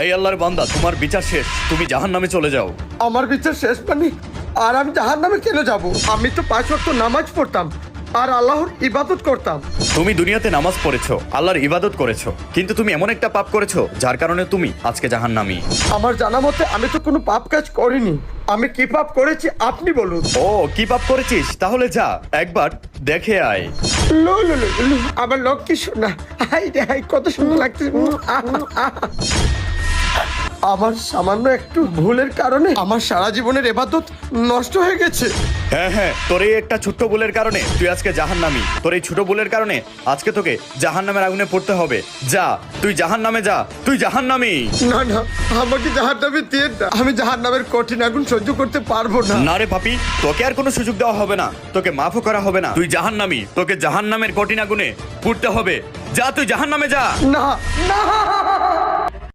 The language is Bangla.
এই আল্লাহর বান্দা, তোমার বিচার শেষ, তুমি জাহান্নামে চলে যাও। আমার বিচার শেষ মানে? আর আমি জাহান্নামে কেন যাব? আমি তো 5 ওয়াক্ত নামাজ পড়তাম আর আল্লাহর ইবাদত করতাম। তুমি দুনিয়াতে নামাজ পড়েছো, আল্লাহর ইবাদত করেছো, কিন্তু তুমি এমন একটা পাপ করেছো যার কারণে তুমি আজকে জাহান্নামী। আমার জানা মতে আমি তো কোনো পাপ কাজ করিনি। আমি কি পাপ করেছি আপনি বলুন। ও, কি পাপ করেছিস? তাহলে যা একবার দেখে আয়। লো লো লো লো, আমার লক্ষ্মী শোনা, হাই রে হাই, কত সুন্দর লাগছে। আমার সামান্য একটু ভুলের কারণে আমার সারা জীবনের ইবাদত নষ্ট হয়ে গেছে। হ্যাঁ হ্যাঁ, তোর এই একটা ছোট্ট ভুলের কারণে তুই আজকে জাহান্নামী। তোর এই ছোট ভুলের কারণে আজকে তোকে জাহান্নামের আগুনে পড়তে হবে। যা, তুই জাহান্নামে যা, তুই জাহান্নামী। না না, আমাকে জাহান্নামে দিয়ে না, আমি জাহান্নামের কঠিন আগুন সহ্য করতে পারবো না। না রে পাপী, তোকে আর কোনো সুযোগ দেওয়া হবে না, তোকে মাফও করা হবে না। তুই জাহান্নামী, তোকে জাহান্নামের কঠিন আগুনে পুড়তে হবে। যা, তুই জাহান্নামে যা। না না।